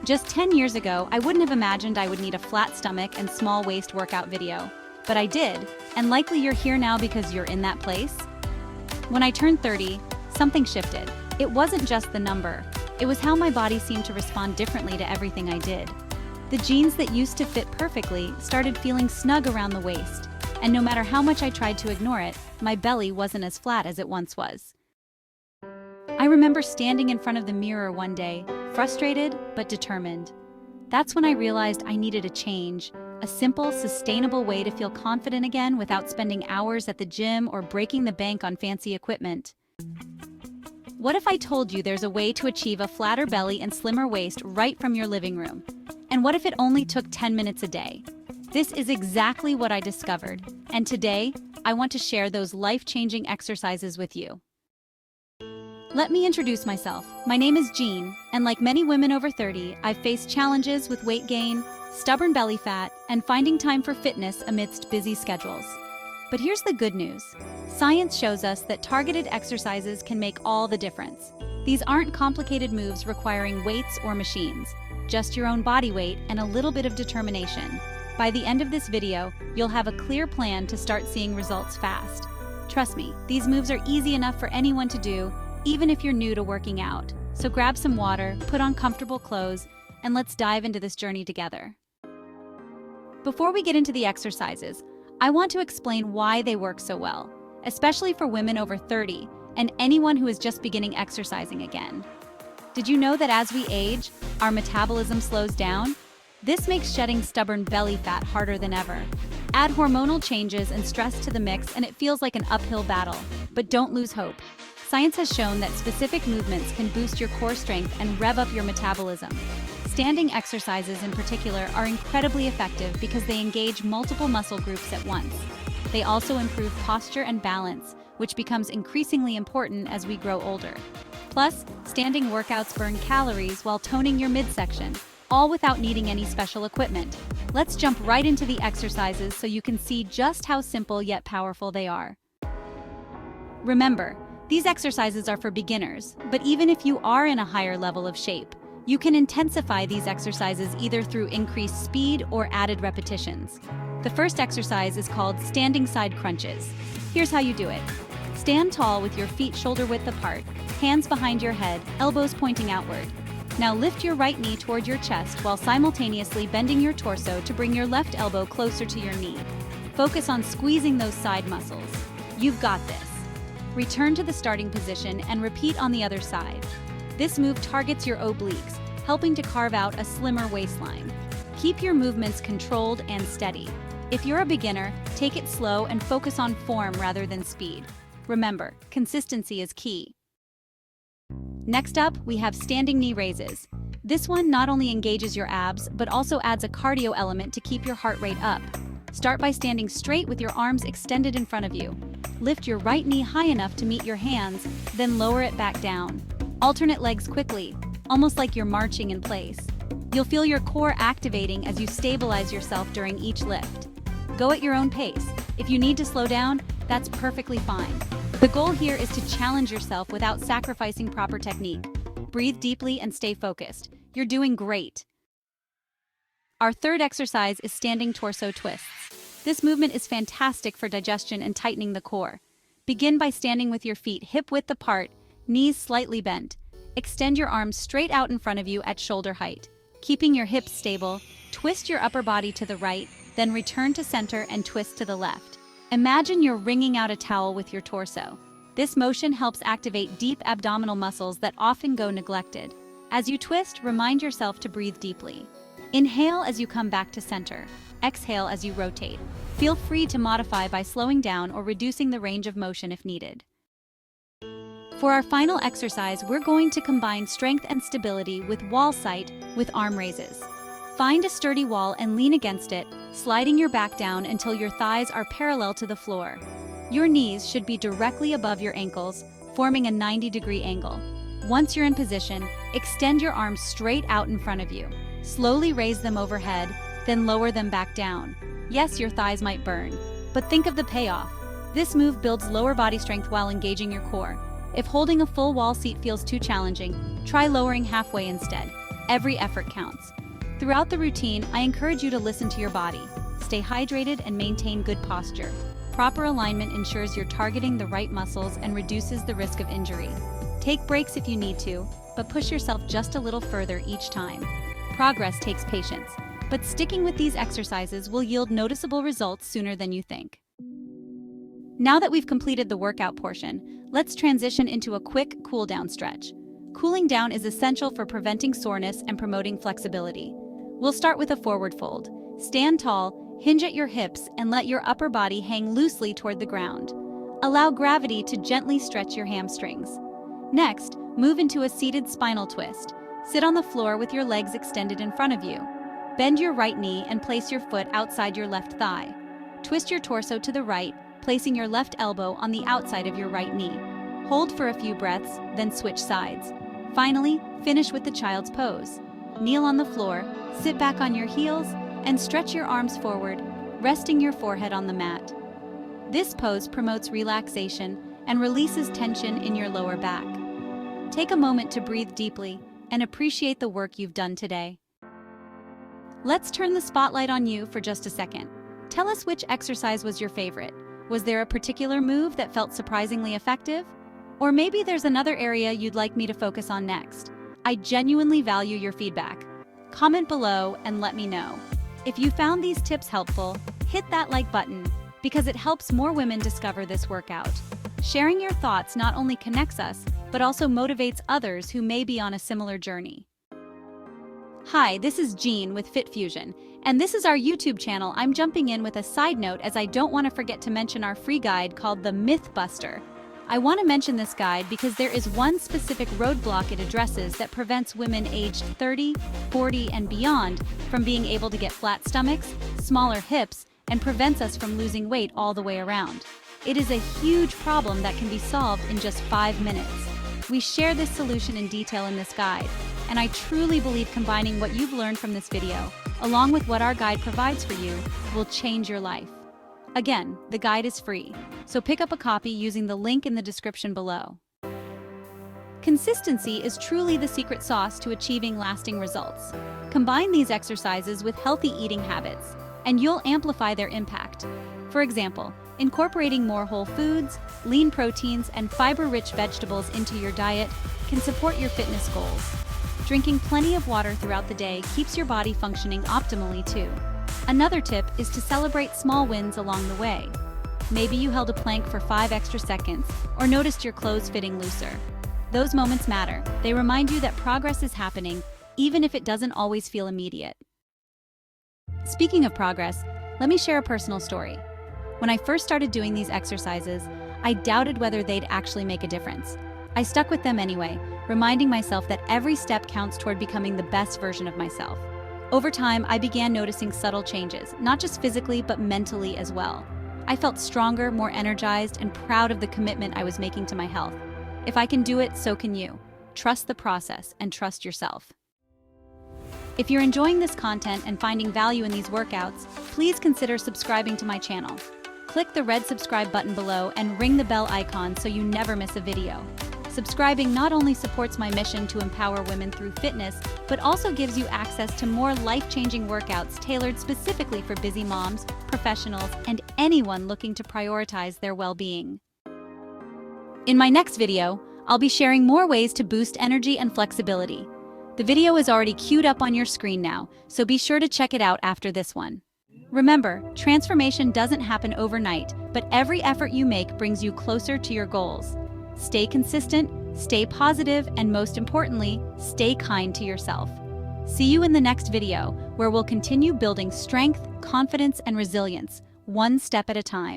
Just 10 years ago, I wouldn't have imagined I would need a flat stomach and small waist workout video. But I did, and likely you're here now because you're in that place. When I turned 30, something shifted. It wasn't just the number. It was how my body seemed to respond differently to everything I did. The jeans that used to fit perfectly started feeling snug around the waist, and no matter how much I tried to ignore it, my belly wasn't as flat as it once was. I remember standing in front of the mirror one day, frustrated but determined. That's when I realized I needed a change, a simple, sustainable way to feel confident again without spending hours at the gym or breaking the bank on fancy equipment. What if I told you there's a way to achieve a flatter belly and slimmer waist right from your living room? And what if it only took 10 minutes a day? This is exactly what I discovered, and today, I want to share those life-changing exercises with you. Let me introduce myself. My name is Jean, and like many women over 30, I've faced challenges with weight gain, stubborn belly fat, and finding time for fitness amidst busy schedules. But here's the good news. Science shows us that targeted exercises can make all the difference. These aren't complicated moves requiring weights or machines, just your own body weight and a little bit of determination. By the end of this video, you'll have a clear plan to start seeing results fast. Trust me, these moves are easy enough for anyone to do, even if you're new to working out. So grab some water, put on comfortable clothes, and let's dive into this journey together. Before we get into the exercises, I want to explain why they work so well, especially for women over 30 and anyone who is just beginning exercising again. Did you know that as we age, our metabolism slows down? This makes shedding stubborn belly fat harder than ever. Add hormonal changes and stress to the mix and it feels like an uphill battle. But don't lose hope. Science has shown that specific movements can boost your core strength and rev up your metabolism. Standing exercises in particular are incredibly effective because they engage multiple muscle groups at once. They also improve posture and balance, which becomes increasingly important as we grow older. Plus, standing workouts burn calories while toning your midsection, all without needing any special equipment. Let's jump right into the exercises so you can see just how simple yet powerful they are. Remember, these exercises are for beginners, but even if you are in a higher level of shape, you can intensify these exercises either through increased speed or added repetitions. The first exercise is called standing side crunches. Here's how you do it. Stand tall with your feet shoulder width apart, hands behind your head, elbows pointing outward. Now lift your right knee toward your chest while simultaneously bending your torso to bring your left elbow closer to your knee. Focus on squeezing those side muscles. You've got this. Return to the starting position and repeat on the other side. This move targets your obliques, helping to carve out a slimmer waistline. Keep your movements controlled and steady. If you're a beginner, take it slow and focus on form rather than speed. Remember, consistency is key. Next up, we have standing knee raises. This one not only engages your abs, but also adds a cardio element to keep your heart rate up. Start by standing straight with your arms extended in front of you. Lift your right knee high enough to meet your hands, then lower it back down. Alternate legs quickly, almost like you're marching in place. You'll feel your core activating as you stabilize yourself during each lift. Go at your own pace. If you need to slow down, that's perfectly fine. The goal here is to challenge yourself without sacrificing proper technique. Breathe deeply and stay focused. You're doing great. Our third exercise is standing torso twists. This movement is fantastic for digestion and tightening the core. Begin by standing with your feet hip-width apart, knees slightly bent. Extend your arms straight out in front of you at shoulder height. Keeping your hips stable, twist your upper body to the right, then return to center and twist to the left. Imagine you're wringing out a towel with your torso. This motion helps activate deep abdominal muscles that often go neglected. As you twist, remind yourself to breathe deeply. Inhale as you come back to center. Exhale as you rotate. Feel free to modify by slowing down or reducing the range of motion if needed. For our final exercise, we're going to combine strength and stability with wall sight with arm raises. Find a sturdy wall and lean against it, sliding your back down until your thighs are parallel to the floor. Your knees should be directly above your ankles, forming a 90-degree angle. Once you're in position, extend your arms straight out in front of you. Slowly raise them overhead, then lower them back down. Yes, your thighs might burn, but think of the payoff. This move builds lower body strength while engaging your core. If holding a full wall seat feels too challenging, try lowering halfway instead. Every effort counts. Throughout the routine, I encourage you to listen to your body. Stay hydrated and maintain good posture. Proper alignment ensures you're targeting the right muscles and reduces the risk of injury. Take breaks if you need to, but push yourself just a little further each time. Progress takes patience, but sticking with these exercises will yield noticeable results sooner than you think. Now that we've completed the workout portion, let's transition into a quick cool-down stretch. Cooling down is essential for preventing soreness and promoting flexibility. We'll start with a forward fold. Stand tall, hinge at your hips, and let your upper body hang loosely toward the ground. Allow gravity to gently stretch your hamstrings. Next, move into a seated spinal twist. Sit on the floor with your legs extended in front of you. Bend your right knee and place your foot outside your left thigh. Twist your torso to the right, placing your left elbow on the outside of your right knee. Hold for a few breaths, then switch sides. Finally, finish with the child's pose. Kneel on the floor, sit back on your heels, and stretch your arms forward, resting your forehead on the mat. This pose promotes relaxation and releases tension in your lower back. Take a moment to breathe deeply and appreciate the work you've done today. Let's turn the spotlight on you for just a second. Tell us which exercise was your favorite. Was there a particular move that felt surprisingly effective? Or maybe there's another area you'd like me to focus on next. I genuinely value your feedback. Comment below and let me know. If you found these tips helpful, hit that like button because it helps more women discover this workout. Sharing your thoughts not only connects us, but also motivates others who may be on a similar journey. Hi, this is Jean with Fit Fusion, and this is our YouTube channel. I'm jumping in with a side note as I don't want to forget to mention our free guide called the Myth Buster. I want to mention this guide because there is one specific roadblock it addresses that prevents women aged 30, 40, and beyond from being able to get flat stomachs, smaller hips, and prevents us from losing weight all the way around. It is a huge problem that can be solved in just 5 minutes. We share this solution in detail in this guide, and I truly believe combining what you've learned from this video, along with what our guide provides for you, will change your life. Again, the guide is free, so pick up a copy using the link in the description below. Consistency is truly the secret sauce to achieving lasting results. Combine these exercises with healthy eating habits, and you'll amplify their impact. For example, incorporating more whole foods, lean proteins, and fiber-rich vegetables into your diet can support your fitness goals. Drinking plenty of water throughout the day keeps your body functioning optimally too. Another tip is to celebrate small wins along the way. Maybe you held a plank for 5 extra seconds or noticed your clothes fitting looser. Those moments matter. They remind you that progress is happening, even if it doesn't always feel immediate. Speaking of progress, let me share a personal story. When I first started doing these exercises, I doubted whether they'd actually make a difference. I stuck with them anyway, reminding myself that every step counts toward becoming the best version of myself. Over time, I began noticing subtle changes, not just physically, but mentally as well. I felt stronger, more energized, and proud of the commitment I was making to my health. If I can do it, so can you. Trust the process and trust yourself. If you're enjoying this content and finding value in these workouts, please consider subscribing to my channel. Click the red subscribe button below and ring the bell icon so you never miss a video. Subscribing not only supports my mission to empower women through fitness, but also gives you access to more life-changing workouts tailored specifically for busy moms, professionals, and anyone looking to prioritize their well-being. In my next video, I'll be sharing more ways to boost energy and flexibility. The video is already queued up on your screen now, so be sure to check it out after this one. Remember, transformation doesn't happen overnight, but every effort you make brings you closer to your goals. Stay consistent, stay positive, and most importantly, stay kind to yourself. See you in the next video, where we'll continue building strength, confidence, and resilience, one step at a time.